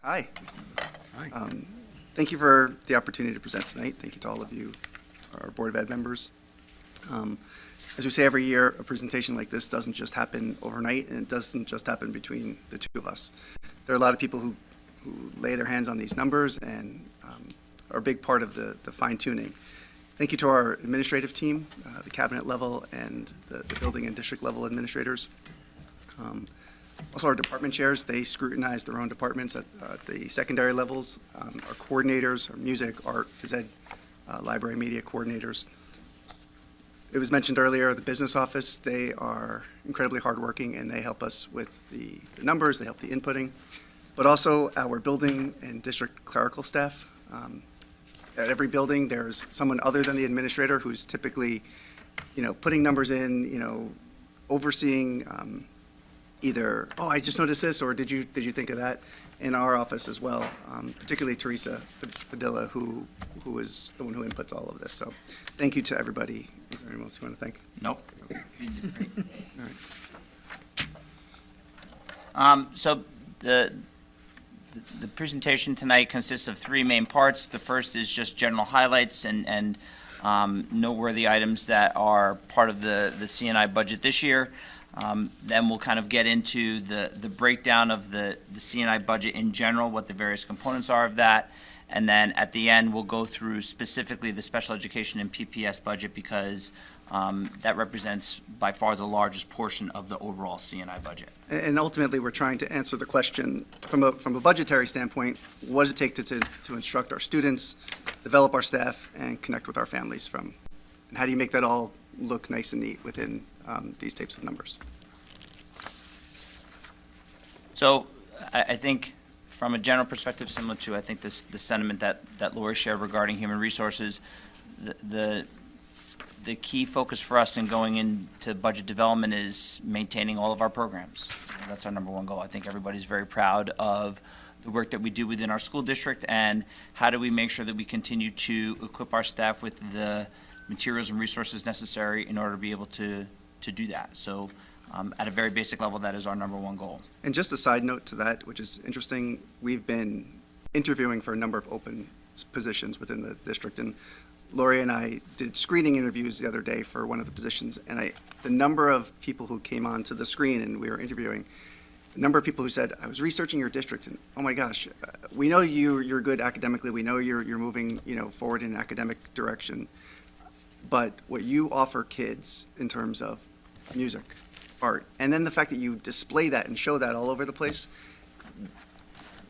Hi. Hi. Thank you for the opportunity to present tonight. Thank you to all of you, our Board of Ed members. As we say every year, a presentation like this doesn't just happen overnight, and it doesn't just happen between the two of us. There are a lot of people who lay their hands on these numbers and are a big part of the fine-tuning. Thank you to our administrative team, the cabinet level and the building and district level administrators. Also our department chairs, they scrutinize their own departments at the secondary levels. Our coordinators, our music, art, phys ed, library, media coordinators. It was mentioned earlier, the business office, they are incredibly hardworking and they help us with the numbers, they help the inputting, but also our building and district clerical staff. At every building, there's someone other than the administrator who's typically, putting numbers in, overseeing either, oh, I just noticed this, or did you think of that? In our office as well, particularly Teresa Padilla, who is the one who inputs all of this. So thank you to everybody. Is there anyone else you want to thank? Nope. You did great. All right. So the presentation tonight consists of three main parts. The first is just general highlights and noteworthy items that are part of the C&I budget this year. Then we'll kind of get into the breakdown of the C&I budget in general, what the various components are of that. And then at the end, we'll go through specifically the special education and PPS budget because that represents by far the largest portion of the overall C&I budget. And ultimately, we're trying to answer the question from a budgetary standpoint, what does it take to instruct our students, develop our staff, and connect with our families and how do you make that all look nice and neat within these types of numbers? So I think from a general perspective, similar to I think the sentiment that Lori shared regarding human resources, the key focus for us in going into budget development is maintaining all of our programs. That's our number one goal. I think everybody's very proud of the work that we do within our school district and how do we make sure that we continue to equip our staff with the materials and resources necessary in order to be able to do that. So at a very basic level, that is our number one goal. And just a side note to that, which is interesting, we've been interviewing for a number of open positions within the district, and Lori and I did screening interviews the other day for one of the positions, and the number of people who came onto the screen and we were interviewing, the number of people who said, I was researching your district, and oh my gosh, we know you're good academically, we know you're moving forward in an academic direction, but what you offer kids in terms of music, art, and then the fact that you display that and show that all over the place,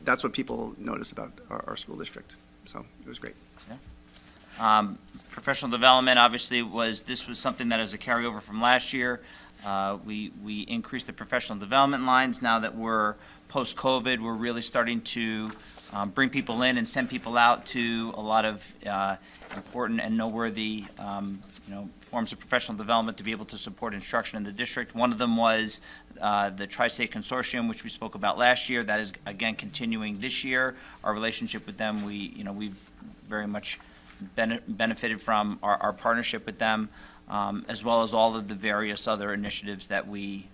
that's what people notice about our school district. So it was great. Yeah. Professional development obviously was something that is a carryover from last year. We increased the professional development lines. Now that we're post-COVID, we're really starting to bring people in and send people out to a lot of important and noteworthy forms of professional development to be able to support instruction in the district. One of them was the Tri-State Consortium, which we spoke about last year. That is, again, continuing this year. Our relationship with them, we've very much benefited from our partnership with them, as well as all of the various other initiatives that we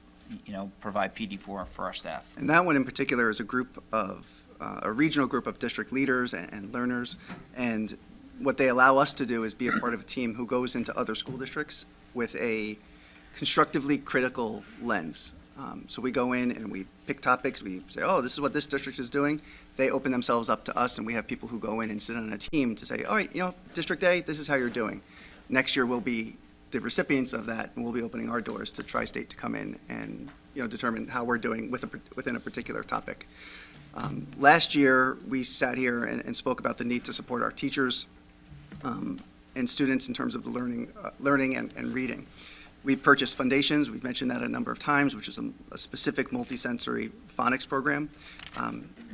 provide PD for our staff. And that one in particular is a regional group of district leaders and learners, and what they allow us to do is be a part of a team who goes into other school districts with a constructively critical lens. So we go in and we pick topics, we say, oh, this is what this district is doing. They open themselves up to us, and we have people who go in and sit on a team to say, all right, District A, this is how you're doing. Next year we'll be the recipients of that, and we'll be opening our doors to Tri-State to come in and determine how we're doing within a particular topic. Last year, we sat here and spoke about the need to support our teachers and students in terms of the learning and reading. We purchased foundations, we've mentioned that a number of times, which is a specific multisensory phonics program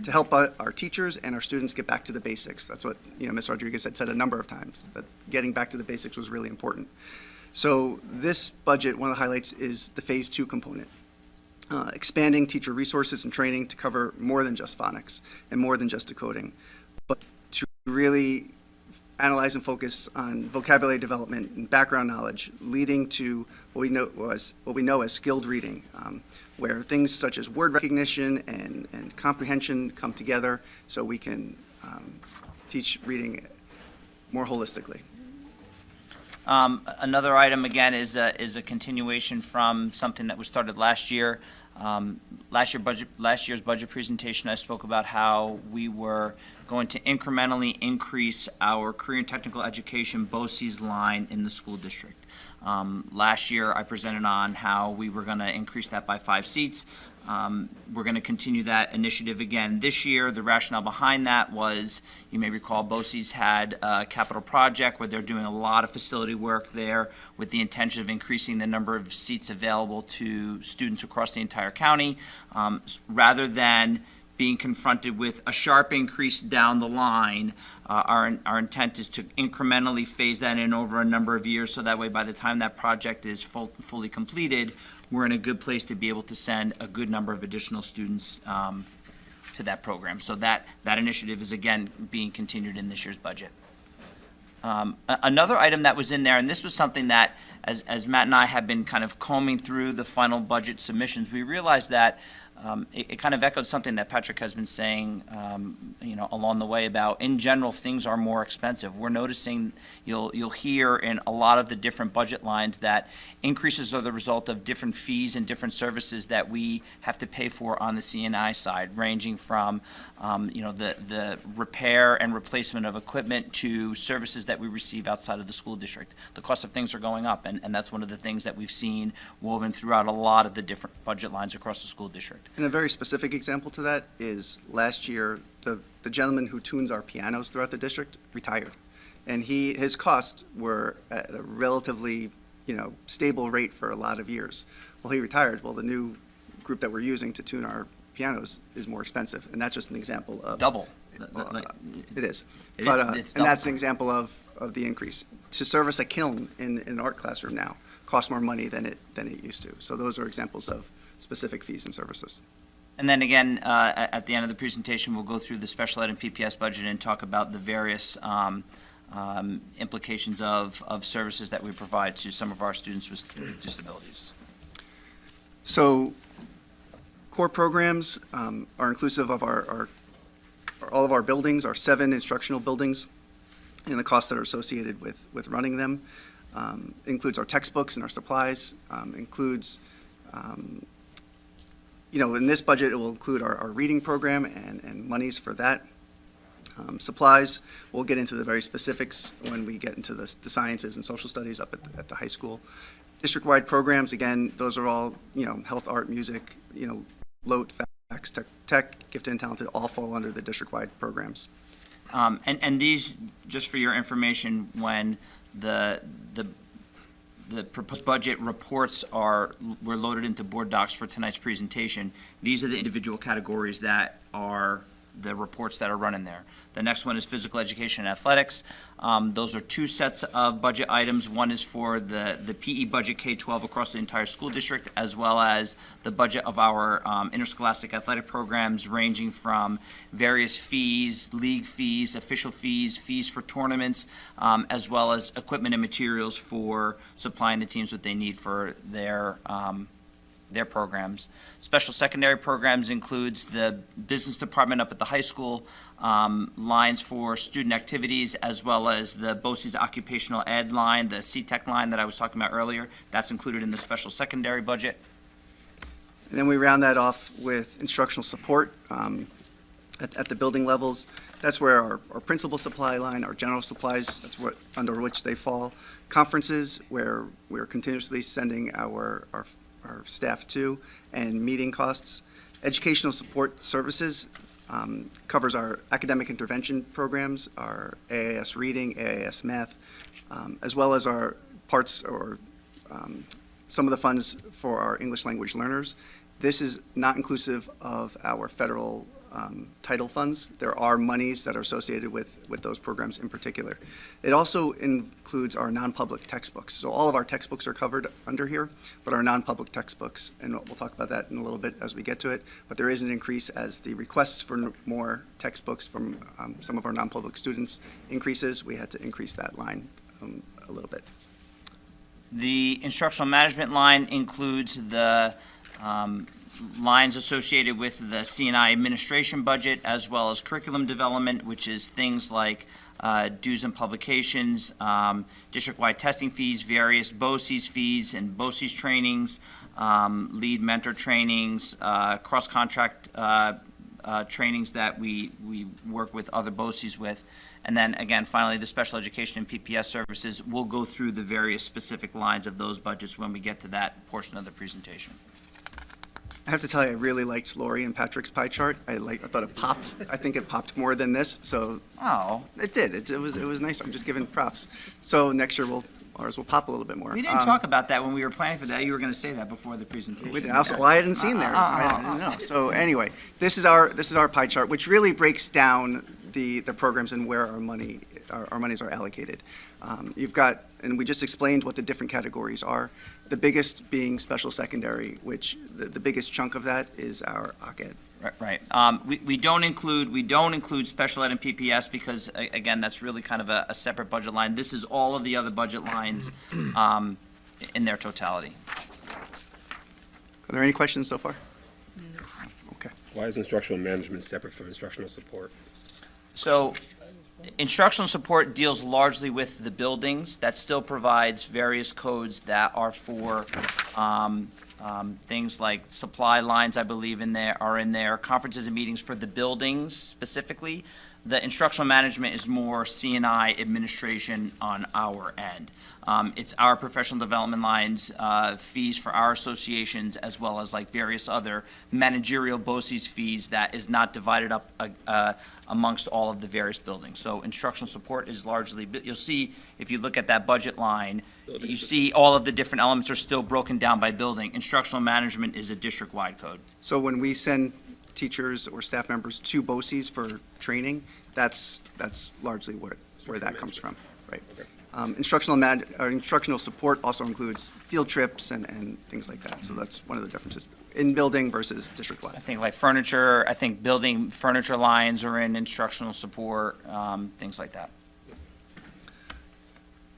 to help our teachers and our students get back to the basics. That's what Ms. Rodriguez had said a number of times, that getting back to the basics was really important. So this budget, one of the highlights is the Phase 2 component. Expanding teacher resources and training to cover more than just phonics and more than just decoding, but to really analyze and focus on vocabulary development and background knowledge, leading to what we know as skilled reading, where things such as word recognition and comprehension come together so we can teach reading more holistically. Another item, again, is a continuation from something that was started last year. Last year's budget presentation, I spoke about how we were going to incrementally increase our career and technical education BOCES line in the school district. Last year, I presented on how we were going to increase that by 5 seats. We're going to continue that initiative again this year. The rationale behind that was, you may recall, BOCES had a capital project where they're doing a lot of facility work there with the intention of increasing the number of seats available to students across the entire county. Rather than being confronted with a sharp increase down the line, our intent is to incrementally phase that in over a number of years, so that way by the time that project is fully completed, we're in a good place to be able to send a good number of additional students to that program. So that initiative is, again, being continued in this year's budget. Another item that was in there, and this was something that, as Matt and I have been kind of combing through the final budget submissions, we realized that it kind of echoed something that Patrick has been saying, along the way about, in general, things are more expensive. We're noticing, you'll hear in a lot of the different budget lines that increases are the result of different fees and different services that we have to pay for on the C&I side, ranging from, the repair and replacement of equipment to services that we receive outside of the school district. The cost of things are going up, and that's one of the things that we've seen woven throughout a lot of the different budget lines across the school district. And a very specific example to that is last year, the gentleman who tunes our pianos throughout the district retired. And his costs were at a relatively, stable rate for a lot of years. Well, he retired. Well, the new group that we're using to tune our pianos is more expensive. And that's just an example of... Double. It is. It's And double. that's an example of the increase. To service a kiln in an art classroom now costs more money than it used to. So those are examples of specific fees and services. And then again, at the end of the presentation, we'll go through the special ed and PPS budget and talk about the various implications of services that we provide to some of our students with disabilities. So core programs are inclusive of all of our buildings, our 7 instructional buildings, and the costs that are associated with running them. Includes our textbooks and our supplies, includes in this budget, it will include our reading program and monies for that. Supplies, we'll get into the very specifics when we get into the sciences and social studies up at the high school. District-wide programs, again, those are all, health, art, music, LOTE, FACS, tech, gifted and talented, all fall under the district-wide programs. And these, just for your information, when the proposed budget reports were loaded into board docs for tonight's presentation, these are the individual categories that are the reports that are running there. The next one is physical education and athletics. Those are 2 sets of budget items. One is for the PE budget K-12 across the entire school district, as well as the budget of our interscholastic athletic programs, ranging from various fees, league fees, official fees, fees for tournaments, as well as equipment and materials for supplying the teams what they need for their programs. Special secondary programs includes the business department up at the high school, lines for student activities, as well as the BOCES occupational ed line, the CTEC line that I was talking about earlier. That's included in the special secondary budget. And then we round that off with instructional support at the building levels. That's where our principal supply line, our general supplies, that's what under which they fall. Conferences, where we're continuously sending our staff to, and meeting costs. Educational support services covers our academic intervention programs, our AAS reading, AAS math, as well as our parts or some of the funds for our English language learners. This is not inclusive of our federal title funds. There are monies that are associated with those programs in particular. It also includes our non-public textbooks. So all of our textbooks are covered under here, but our non-public textbooks, and we'll talk about that in a little bit as we get to it, but there is an increase as the requests for more textbooks from some of our non-public students increases. We had to increase that line a little bit. The instructional management line includes the lines associated with the C&I administration budget, as well as curriculum development, which is things like dues and publications, district-wide testing fees, various BOCES fees and BOCES trainings, lead mentor trainings, cross-contract trainings that we work with other BOCES with. And then, again, finally, the special education and PPS services. We'll go through the various specific lines of those budgets when we get to that portion of the presentation. I have to tell you, I really liked Lori and Patrick's pie chart. I thought it popped. I think it popped more than this, so Oh, it did. It was nice. I'm just giving props. So next year ours will pop a little bit more. we didn't talk about that when we were planning for that. You were going to say that before the presentation. We didn't. Also, well, I hadn't seen theirs. I didn't know. So anyway, this is our pie chart, which really breaks down the programs and where our monies are allocated. You've got, and we just explained what the different categories are. The biggest being special secondary, which the biggest chunk of that is our OCED. Right. We don't include special ed and PPS because, again, that's really kind of a separate budget line. This is all of the other budget lines in their totality. Are there any questions so far? Okay. Why is instructional management separate from instructional support? So instructional support deals largely with the buildings. That still provides various codes that are for things like supply lines, I believe, are in there, conferences and meetings for the buildings specifically. The instructional management is more C&I administration on our end. It's our professional development lines, fees for our associations, as well as like various other managerial BOCES fees that is not divided up amongst all of the various buildings. So instructional support is largely, you'll see, if you look at that budget line, you see all of the different elements are still broken down by building. Instructional management is a district-wide code. So when we send teachers or staff members to BOCES for training, that's largely where that comes from, right? Okay. Instructional support also includes field trips and things like that. So that's one of the differences in building versus district-wide. I think like furniture, I think building furniture lines are in instructional support, things like that.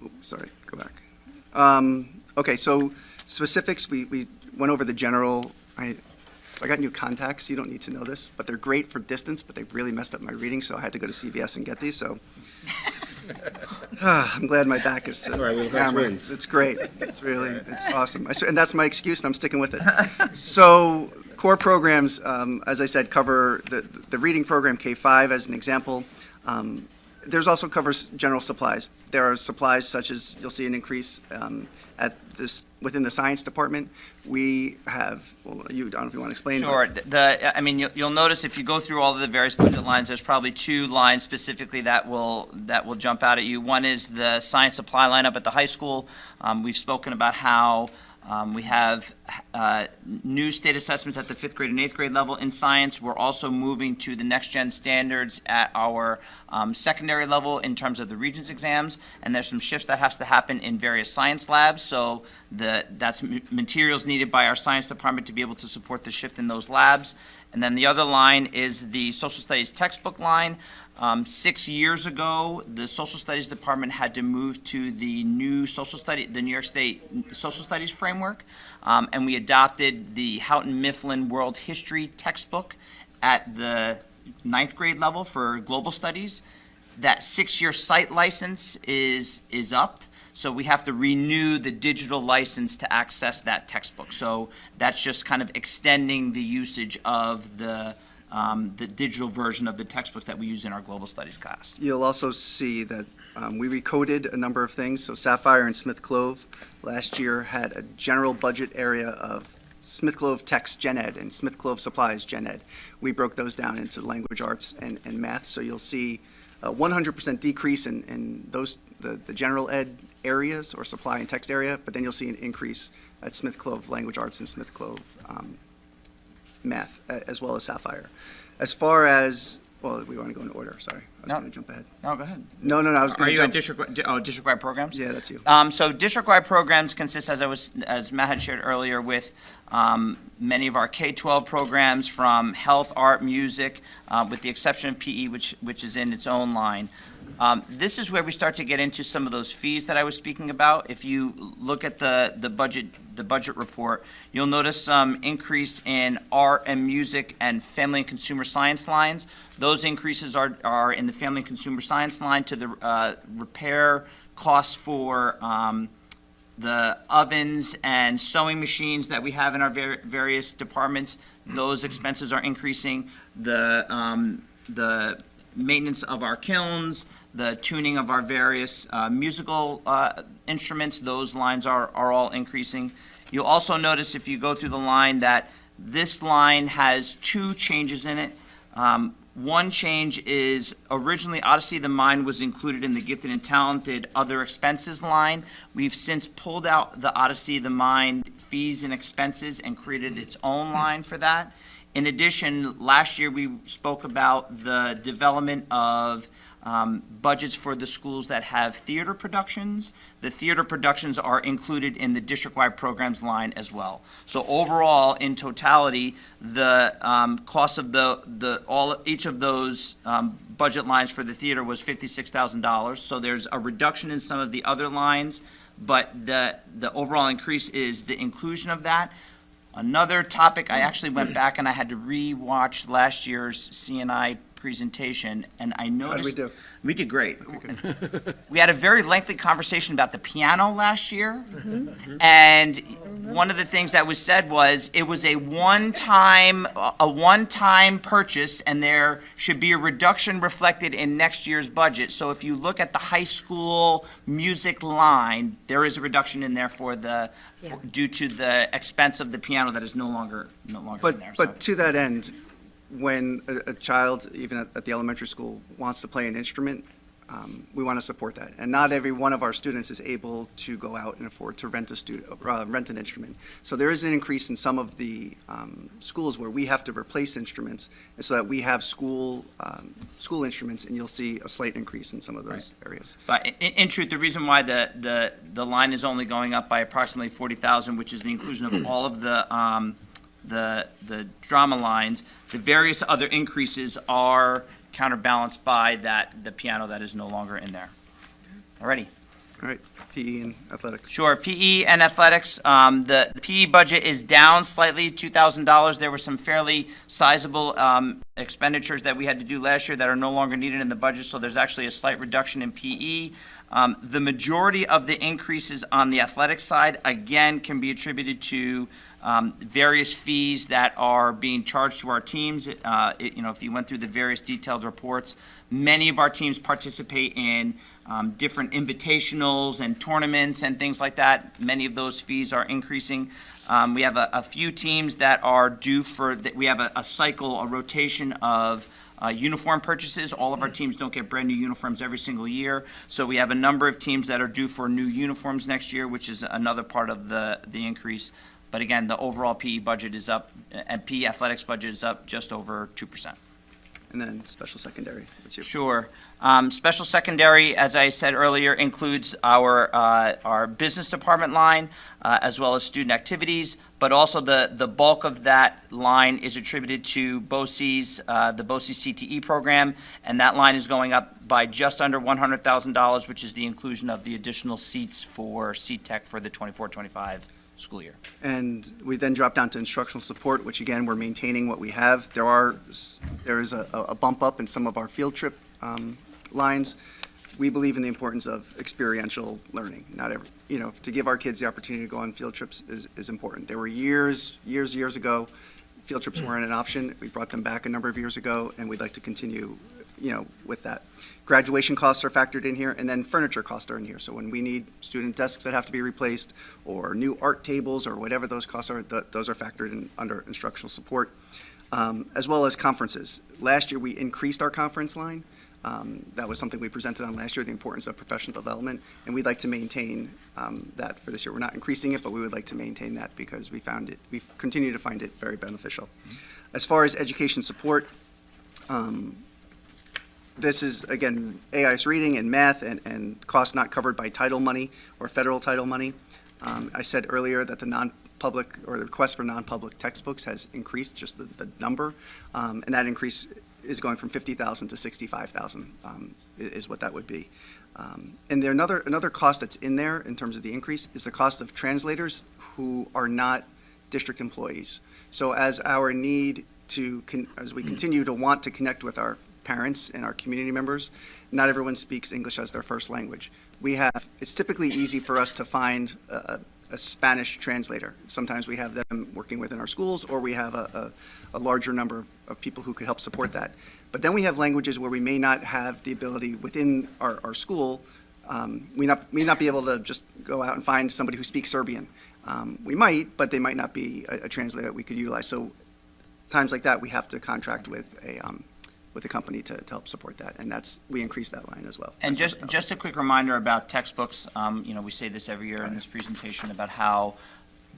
Oops, sorry, go back. Okay, so specifics, we went over the general. I got new contacts. You don't need to know this, but they're great for distance, but they've really messed up my reading, so I had to go to CVS and get these. So I'm glad my back is to All right, well, camera. friends. It's great. It's awesome. And that's my excuse, and I'm sticking with it. So core programs, as I said, cover the reading program K-5 as an example. There's also covers general supplies. There are supplies such as, you'll see an increase within the science department. We have, well, I don't know if you want to explain. Sure. I mean, you'll notice if you go through all of the various budget lines, there's probably two lines specifically that will jump out at you. One is the science supply line up at the high school. We've spoken about how we have new state assessments at the 5th grade and 8th grade level in science. We're also moving to the next gen standards at our secondary level in terms of the Regents exams, and there's some shifts that has to happen in various science labs. So that's materials needed by our science department to be able to support the shift in those labs. And then the other line is the social studies textbook line. 6 years ago, the social studies department had to move to the new the New York State social studies framework, and we adopted the Houghton Mifflin World History textbook at the 9th grade level for global studies. That 6-year site license is up, so we have to renew the digital license to access that textbook. So that's just kind of extending the usage of the digital version of the textbooks that we use in our global studies class. You'll also see that we recoded a number of things. So Sapphire and Smith Clove last year had a general budget area of Smith Clove Text Gen Ed and Smith Clove Supplies Gen Ed. We broke those down into language arts and math. So you'll see a 100% decrease in those the general ed areas or supply and text area, but then you'll see an increase at Smith Clove Language Arts and Smith Clove Math, as well as Sapphire. As far as, well, we want to go in order, sorry. I was No. going to jump ahead. No, go ahead. No, I was Are going to you jump. at district-wide programs? Yeah, that's you. So district-wide programs consist, as Matt had shared earlier, with many of our K-12 programs from health, art, music, with the exception of PE, which is in its own line. This is where we start to get into some of those fees that I was speaking about. If you look at the budget report, you'll notice some increase in art and music and family and consumer science lines. Those increases are in the family and consumer science line to the repair costs for the ovens and sewing machines that we have in our various departments. Those expenses are increasing. The maintenance of our kilns, the tuning of our various musical instruments, those lines are all increasing. You'll also notice if you go through the line that this line has two changes in it. One change is originally Odyssey of the Mind was included in the gifted and talented other expenses line. We've since pulled out the Odyssey of the Mind fees and expenses and created its own line for that. In addition, last year we spoke about the development of budgets for the schools that have theater productions. The theater productions are included in the district-wide programs line as well. So overall, in totality, the cost of each of those budget lines for the theater was $56,000. So there's a reduction in some of the other lines, but the overall increase is the inclusion of that. Another topic, I actually went back and I had to re-watch last year's CNI presentation, and I noticed. How did we do? We did great. We had a very lengthy conversation about the piano last year, and one of the things that was said was it was a one-time purchase, and there should be a reduction reflected in next year's budget. So if you look at the high school music line, there is a reduction in there due to the expense of the piano that is no longer in there. But to that end, when a child, even at the elementary school, wants to play an instrument, we want to support that. And not every one of our students is able to go out and afford to rent an instrument. So there is an increase in some of the schools where we have to replace instruments, and so that we have school instruments, and you'll see a slight increase in some of those areas. But in truth, the reason why the line is only going up by approximately 40,000, which is the inclusion of all of the drama lines, the various other increases are counterbalanced by the piano that is no longer in there. Alrighty. All right, PE and athletics. Sure, PE and athletics, the PE budget is down slightly, $2,000. There were some fairly sizable expenditures that we had to do last year that are no longer needed in the budget, so there's actually a slight reduction in PE. The majority of the increases on the athletics side, again, can be attributed to various fees that are being charged to our teams. If you went through the various detailed reports, many of our teams participate in different invitationals and tournaments and things like that. Many of those fees are increasing. We have a few teams that are due we have a cycle, a rotation of uniform purchases. All of our teams don't get brand new uniforms every single year. So we have a number of teams that are due for new uniforms next year, which is another part of the increase. But again, the overall PE budget is up, and PE athletics budget is up just over 2%. And then special secondary. What's your? Sure. Special secondary, as I said earlier, includes our business department line, as well as student activities, but also the bulk of that line is attributed to BOCES, the BOCES CTE program, and that line is going up by just under $100,000, which is the inclusion of the additional seats for CTEC for the 24-25 school year. And we then drop down to instructional support, which again, we're maintaining what we have. There is a bump up in some of our field trip lines. We believe in the importance of experiential learning. To give our kids the opportunity to go on field trips is important. There were years ago, field trips weren't an option. We brought them back a number of years ago, and we'd like to continue, with that. Graduation costs are factored in here, and then furniture costs are in here. So when we need student desks that have to be replaced, or new art tables, or whatever those costs are, those are factored in under instructional support, as well as conferences. Last year, we increased our conference line. That was something we presented on last year, the importance of professional development, and we'd like to maintain that for this year. We're not increasing it, but we would like to maintain that because we continue to find it very beneficial. As far as education support, this is, again, AIS reading and math and costs not covered by title money or federal title money. I said earlier that the non-public or the request for non-public textbooks has increased, just the number, and that increase is going from 50,000 to 65,000, is what that would be. And there, another cost that's in there in terms of the increase is the cost of translators who are not district employees. So as our need to, as we continue to want to connect with our parents and our community members, not everyone speaks English as their first language. It's typically easy for us to find a Spanish translator. Sometimes we have them working within our schools, or we have a larger number of people who could help support that. But then we have languages where we may not have the ability within our school. We may not be able to just go out and find somebody who speaks Serbian. We might, but they might not be a translator that we could utilize. So times like that, we have to contract with a company to help support that, and we increase that line as well. And just a quick reminder about textbooks. We say this every year in this presentation about how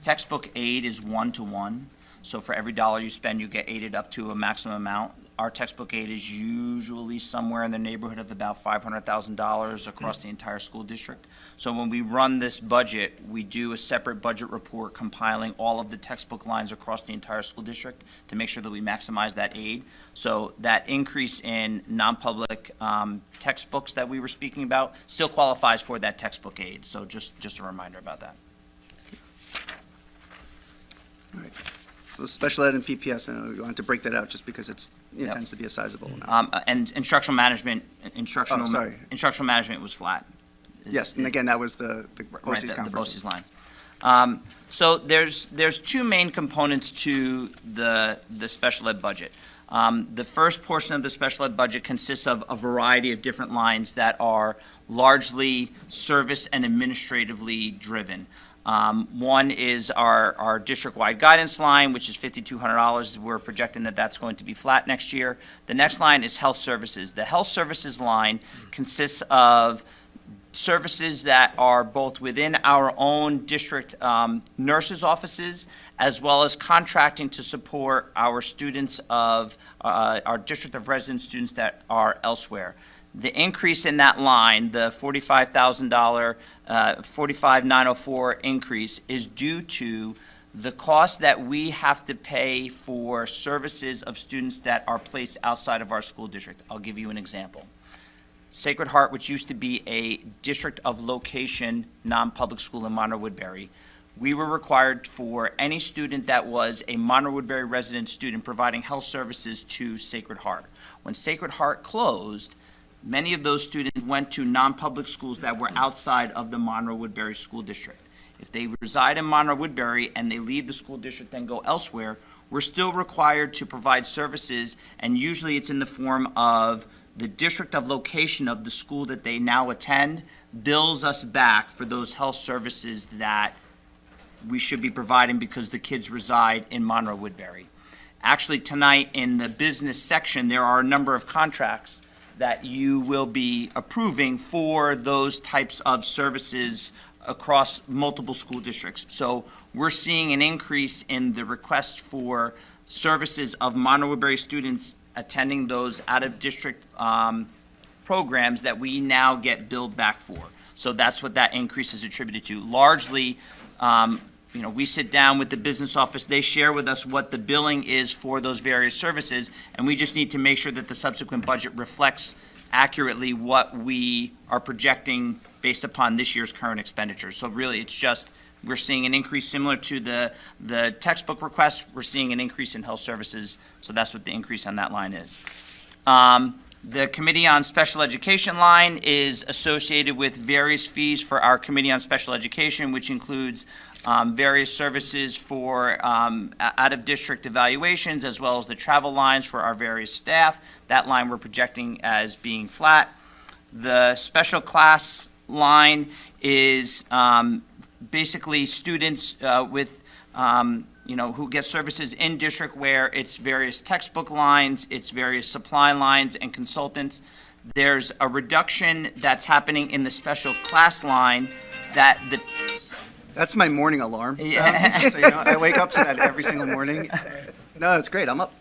textbook aid is 1-to-1. So for every dollar you spend, you get aided up to a maximum amount. Our textbook aid is usually somewhere in the neighborhood of about $500,000 across the entire school district. So when we run this budget, we do a separate budget report compiling all of the textbook lines across the entire school district to make sure that we maximize that aid. So that increase in non-public textbooks that we were speaking about still qualifies for that textbook aid. So just a reminder about that. All right. So special ed and PPS, and we wanted to break that out just because it Yep. tends to be a sizable amount. And instructional management was flat. Yes, and again, that was the Right, BOCES the conference. BOCES line. So there's two main components to the special ed budget. The first portion of the special ed budget consists of a variety of different lines that are largely service and administratively driven. One is our district-wide guidance line, which is $5,200. We're projecting that that's going to be flat next year. The next line is health services. The health services line consists of services that are both within our own district nurses' offices, as well as contracting to support our students of our district of residence students that are elsewhere. The increase in that line, the $45,000, $45,904 increase, is due to the cost that we have to pay for services of students that are placed outside of our school district. I'll give you an example. Sacred Heart, which used to be a district of location non-public school in Monroe Woodbury, we were required for any student that was a Monroe Woodbury resident student providing health services to Sacred Heart. When Sacred Heart closed, many of those students went to non-public schools that were outside of the Monroe Woodbury School District. If they reside in Monroe Woodbury and they leave the school district and go elsewhere, we're still required to provide services, and usually it's in the form of the district of location of the school that they now attend bills us back for those health services that we should be providing because the kids reside in Monroe Woodbury. Actually, tonight in the business section, there are a number of contracts that you will be approving for those types of services across multiple school districts. So we're seeing an increase in the request for services of Monroe Woodbury students attending those out-of-district programs that we now get billed back for. So that's what that increase is attributed to. Largely, we sit down with the business office, they share with us what the billing is for those various services, and we just need to make sure that the subsequent budget reflects accurately what we are projecting based upon this year's current expenditures. So really, it's just, we're seeing an increase similar to the textbook request, we're seeing an increase in health services, so that's what the increase on that line is. The Committee on Special Education line is associated with various fees for our Committee on Special Education, which includes various services for out-of-district evaluations, as well as the travel lines for our various staff. That line we're projecting as being flat. The special class line is basically students with who get services in district where it's various textbook lines, it's various supply lines and consultants. There's a reduction that's happening in the special class line That's my morning alarm. Yeah. So, I wake up to that every single morning. No, it's great. I'm up.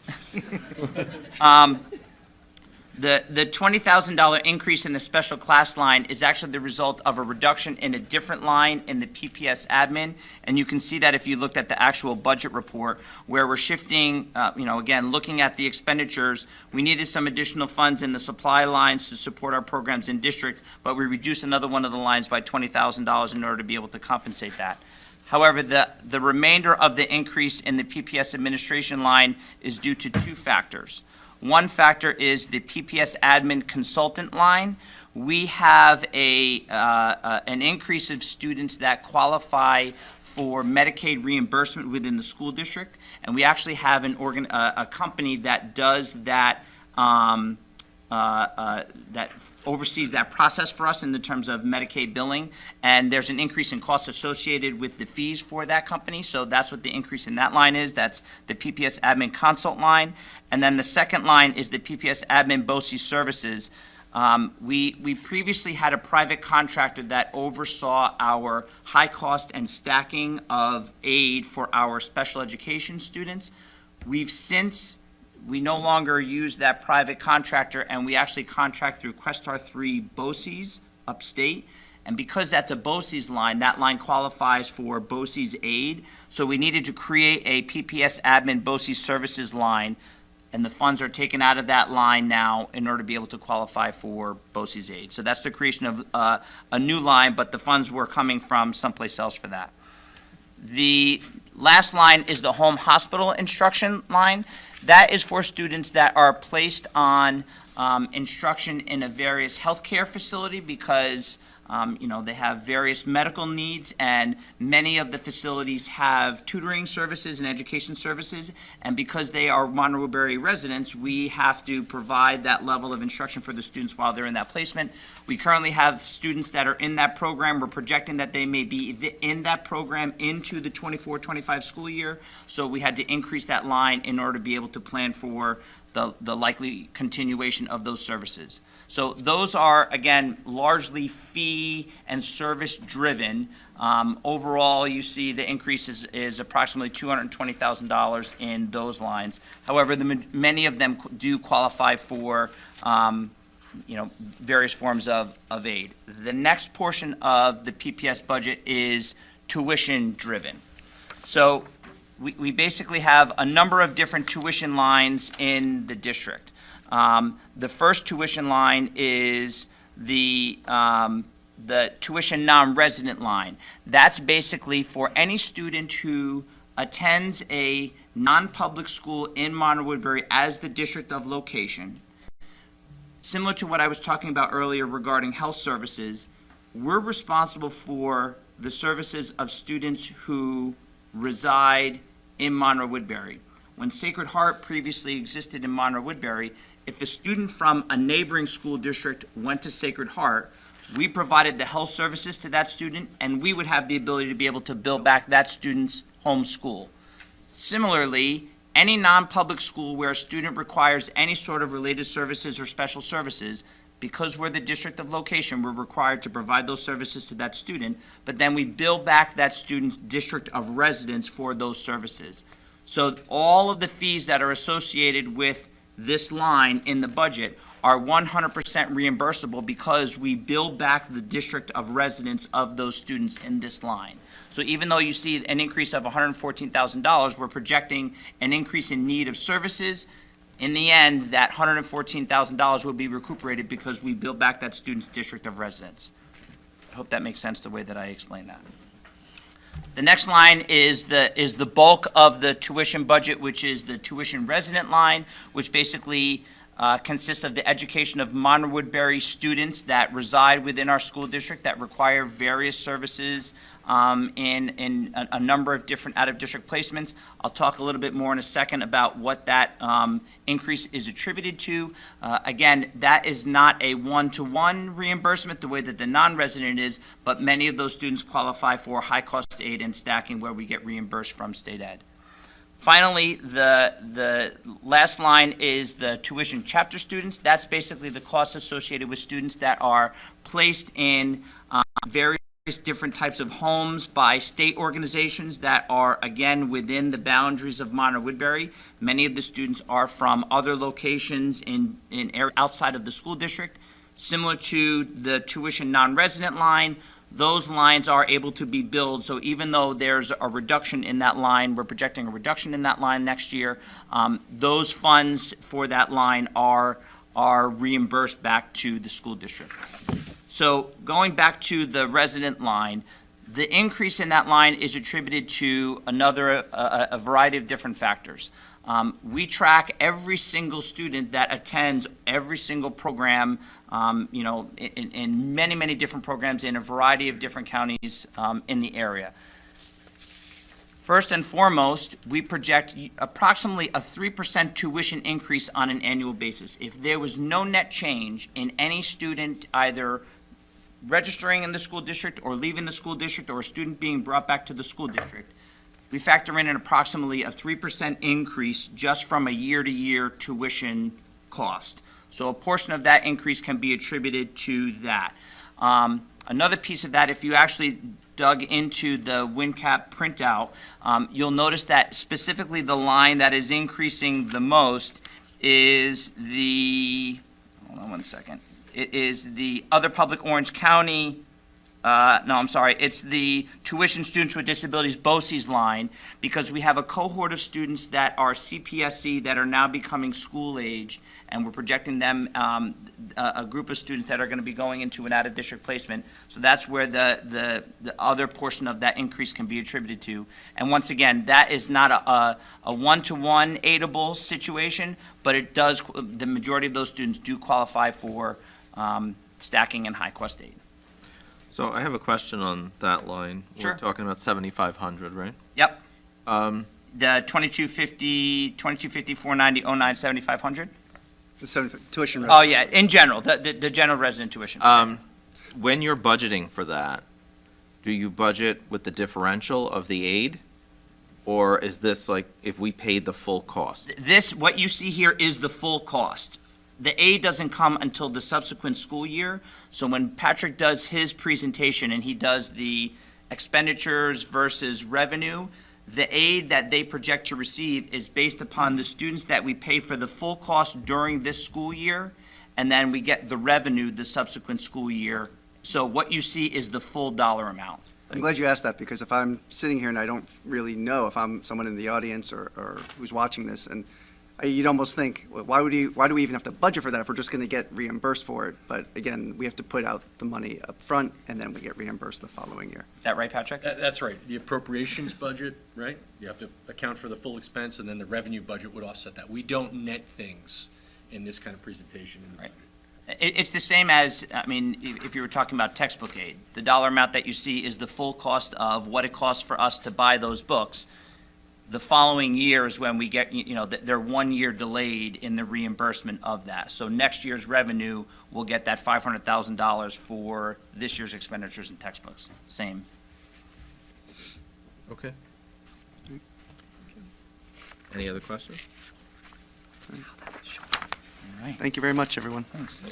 The $20,000 increase in the special class line is actually the result of a reduction in a different line in the PPS admin. And you can see that if you looked at the actual budget report, where we're shifting, again, looking at the expenditures, we needed some additional funds in the supply lines to support our programs in district, but we reduced another one of the lines by $20,000 in order to be able to compensate that. However, the remainder of the increase in the PPS administration line is due to two factors. One factor is the PPS admin consultant line. We have an increase of students that qualify for Medicaid reimbursement within the school district, and we actually have a company that does that, that oversees that process for us in the terms of Medicaid billing, and there's an increase in costs associated with the fees for that company, so that's what the increase in that line is. That's the PPS admin consult line. And then the second line is the PPS admin BOCES services. We previously had a private contractor that oversaw our high cost and stacking of aid for our special education students. We no longer use that private contractor, and we actually contract through Questar 3 BOCES upstate. And because that's a BOCES line, that line qualifies for BOCES aid. So we needed to create a PPS admin BOCES services line, and the funds are taken out of that line now in order to be able to qualify for BOCES aid. So that's the creation of a new line, but the funds were coming from someplace else for that. The last line is the home hospital instruction line. That is for students that are placed on instruction in a various healthcare facility because they have various medical needs, and many of the facilities have tutoring services and education services, and because they are Monroe Woodbury residents, we have to provide that level of instruction for the students while they're in that placement. We currently have students that are in that program. We're projecting that they may be in that program into the 24-25 school year, so we had to increase that line in order to be able to plan for the likely continuation of those services. So those are, again, largely fee and service driven. Overall, you see the increase is approximately $220,000 in those lines. However, many of them do qualify for various forms of aid. The next portion of the PPS budget is tuition driven. So we basically have a number of different tuition lines in the district. The first tuition line is the tuition non-resident line. That's basically for any student who attends a non-public school in Monroe Woodbury as the district of location. Similar to what I was talking about earlier regarding health services, we're responsible for the services of students who reside in Monroe Woodbury. When Sacred Heart previously existed in Monroe Woodbury, if a student from a neighboring school district went to Sacred Heart, we provided the health services to that student, and we would have the ability to be able to bill back that student's home school. Similarly, any non-public school where a student requires any sort of related services or special services, because we're the district of location, we're required to provide those services to that student, but then we bill back that student's district of residence for those services. So all of the fees that are associated with this line in the budget are 100% reimbursable because we bill back the district of residence of those students in this line. So even though you see an increase of $114,000, we're projecting an increase in need of services. In the end, that $114,000 will be recuperated because we bill back that student's district of residence. I hope that makes sense the way that I explained that. The next line is the bulk of the tuition budget, which is the tuition resident line, which basically consists of the education of Monroe Woodbury students that reside within our school district that require various services in a number of different out-of-district placements. I'll talk a little bit more in a second about what that increase is attributed to. Again, that is not a one-to-one reimbursement the way that the non-resident is, but many of those students qualify for high-cost aid and stacking where we get reimbursed from state ed. Finally, the last line is the tuition chapter students. That's basically the costs associated with students that are placed in various different types of homes by state organizations that are, again, within the boundaries of Monterey Woodbury. Many of the students are from other locations in areas outside of the school district. Similar to the tuition non-resident line, those lines are able to be billed. So even though there's a reduction in that line, we're projecting a reduction in that line next year, those funds for that line are reimbursed back to the school district. So going back to the resident line, the increase in that line is attributed to a variety of different factors. We track every single student that attends every single program, in many, many different programs in a variety of different counties in the area. First and foremost, we project approximately a 3% tuition increase on an annual basis. If there was no net change in any student either registering in the school district or leaving the school district or a student being brought back to the school district, we factor in an approximately a 3% increase just from a year-to-year tuition cost. So a portion of that increase can be attributed to that. Another piece of that, if you actually dug into the WinCap printout, you'll notice that specifically the line that is increasing the most is hold on one second. It is the other public Orange County, it's the tuition students with disabilities BOCES line, because we have a cohort of students that are CPSC that are now becoming school-aged, and we're projecting them, a group of students that are going to be going into an out-of-district placement. So that's where the other portion of that increase can be attributed to. And once again, that is not a one-to-one aidable situation, but it does, the majority of those students do qualify for stacking and high-cost aid. So I have a question on that line. Sure. We're talking about 7,500, right? Yep. The 2250, 490, 09, 7500? The tuition. Oh, yeah, in general, the general resident tuition. When you're budgeting for that, do you budget with the differential of the aid? Or is this like if we paid the full cost? This, what you see here is the full cost. The aid doesn't come until the subsequent school year. So when Patrick does his presentation and he does the expenditures versus revenue, the aid that they project to receive is based upon the students that we pay for the full cost during this school year, and then we get the revenue the subsequent school year. So what you see is the full dollar amount. I'm glad you asked that, because if I'm sitting here and I don't really know if I'm someone in the audience or who's watching this, and you'd almost think, well, why do we even have to budget for that if we're just going to get reimbursed for it? But again, we have to put out the money up front, and then we get reimbursed the following year. Is that right, Patrick? That's right. The appropriations budget, right? You have to account for the full expense, and then the revenue budget would offset that. We don't net things in this kind of presentation in the Right. budget. It's the same as, I mean, if you were talking about textbook aid, the dollar amount that you see is the full cost of what it costs for us to buy those books. The following year is when we get, they're 1 year delayed in the reimbursement of that. So next year's revenue will get that $500,000 for this year's expenditures in textbooks. Same. Okay. Any other questions? All right. Thank you very much, everyone. Thanks.